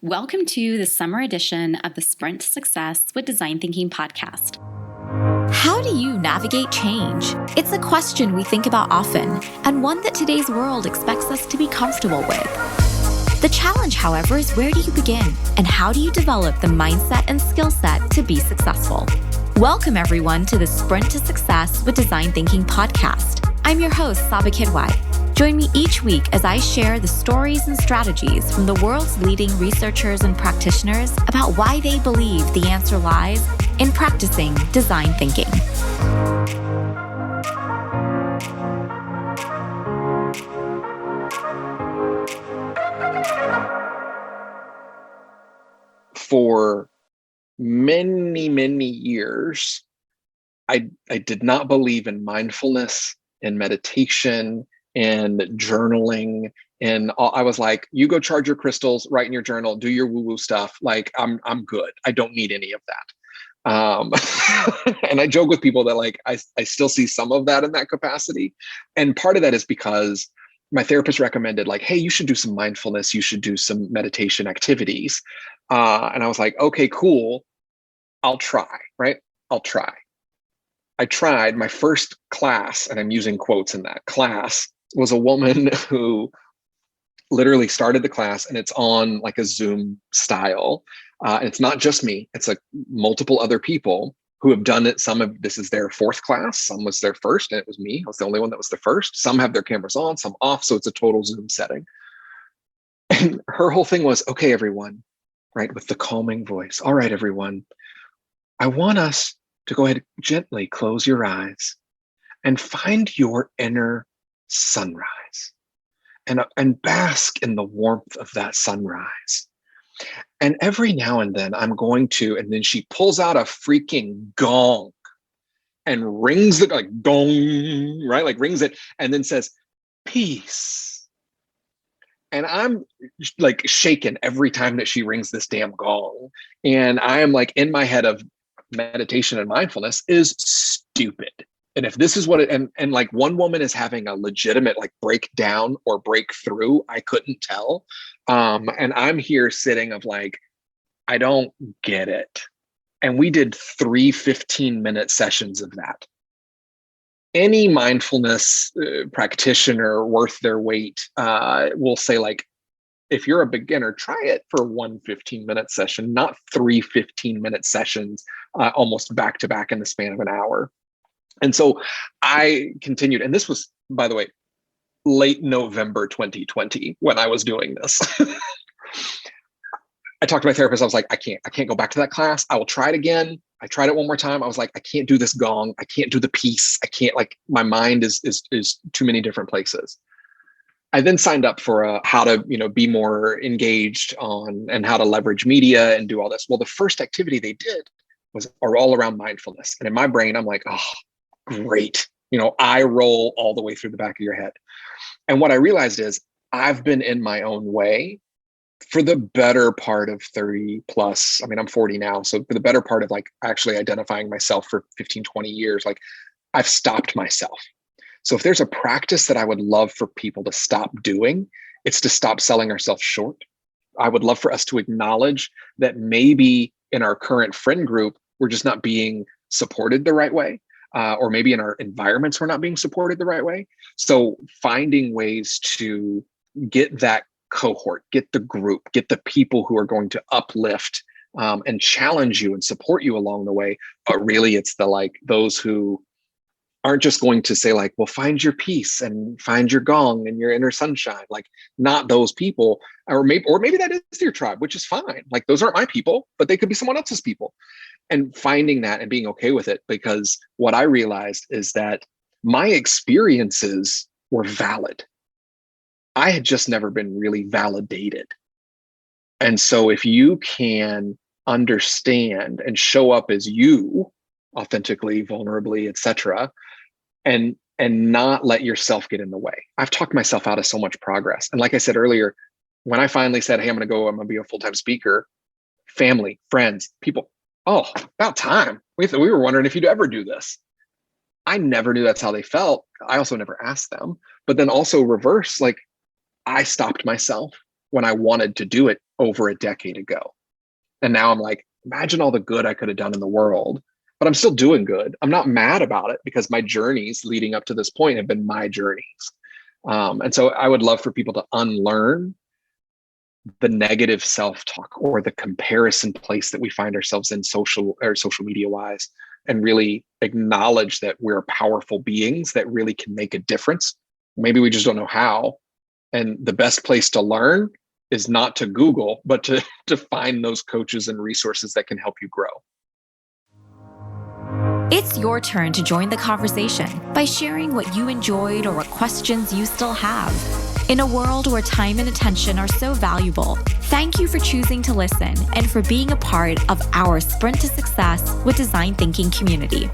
Welcome to the summer edition of the Sprint to Success with Design Thinking podcast. How do you navigate change? It's a question we think about often, and one that today's world expects us to be comfortable with. The challenge, however, is where do you begin, and how do you develop the mindset and skill set to be successful? Welcome, everyone, to the Sprint to Success with Design Thinking podcast. I'm your host, Saba Kidwai. Join me each week as I share the stories and strategies from the world's leading researchers and practitioners about why they believe the answer lies in practicing design thinking. For many years, I did not believe in mindfulness and meditation and journaling. And I was like, you go charge your crystals, write in your journal, do your woo-woo stuff. Like, I'm good. I don't need any of that. And I joke with people that like, I still see some of that in that capacity. And part of that is because my therapist recommended like, hey, you should do some mindfulness. You should do some meditation activities. And I was like, okay, cool. I'll try, right? I'll try. I tried my first class, and I'm using quotes in that class, was a woman who literally started the class, and it's on like a Zoom style. And it's not just me, it's like multiple other people who have done it. Some of this is their fourth class, some was their first, and it was me. I was the only one that was the first. Some have their cameras on, some off. So it's a total Zoom setting. And her whole thing was, okay, everyone, right? With the calming voice. All right, everyone, I want us to go ahead and gently close your eyes and find your inner sunrise and bask in the warmth of that sunrise. And every now and then I'm going to, and then she pulls out a freaking gong and rings it like gong, right? Like rings it and then says, peace. And I'm like shaken every time that she rings this damn gong. And I am like in my head of meditation and mindfulness is stupid. And if this is what it, and like one woman is having a legitimate like breakdown or breakthrough, I couldn't tell. And I'm here sitting of like, I don't get it. And we did 3 15-minute sessions of that. Any mindfulness practitioner worth their weight will say like, if you're a beginner, try it for 1 15-minute session, not 3 15-minute sessions, almost back to back in the span of an hour. And so I continued, and this was, by the way, late November 2020 when I was doing this. I talked to my therapist. I was like, I can't go back to that class. I will try it again. I tried it one more time. I was like, I can't do this gong. I can't do the piece. I can't, like, my mind is too many different places. I then signed up for how to, be more engaged on and how to leverage media and do all this. Well, the first activity they did are all around mindfulness. And in my brain, I'm like, oh, great. I roll all the way through the back of your head. And what I realized is I've been in my own way for the better part of 30 plus. I mean, I'm 40 now. So for the better part of like actually identifying myself for 15, 20 years, like I've stopped myself. So if there's a practice that I would love for people to stop doing, it's to stop selling ourselves short. I would love for us to acknowledge that maybe in our current friend group, we're just not being supported the right way. Or maybe in our environments, we're not being supported the right way. So finding ways to get that cohort, get the group, get the people who are going to uplift and challenge you and support you along the way. But really it's those who aren't just going to say like, well, find your peace and find your gong and your inner sunshine. Like not those people, or maybe that is your tribe, which is fine. Like those aren't my people, but they could be someone else's people. And finding that and being okay with it, because what I realized is that my experiences were valid. I had just never been really validated. And so if you can understand and show up as you, authentically, vulnerably, etc., and not let yourself get in the way. I've talked myself out of so much progress. And like I said earlier, when I finally said, hey, I'm going to be a full-time speaker, family, friends, people, oh, about time. We were wondering if you'd ever do this. I never knew that's how they felt. I also never asked them. But then also reverse, like I stopped myself when I wanted to do it over a decade ago. And now I'm like, imagine all the good I could have done in the world, but I'm still doing good. I'm not mad about it because my journeys leading up to this point have been my journeys. And so I would love for people to unlearn the negative self-talk or the comparison place that we find ourselves in social media wise, and really acknowledge that we're powerful beings that really can make a difference. Maybe we just don't know how. And the best place to learn is not to Google, but to find those coaches and resources that can help you grow. It's your turn to join the conversation by sharing what you enjoyed or what questions you still have. In a world where time and attention are so valuable, thank you for choosing to listen and for being a part of our Sprint to Success with Design Thinking community.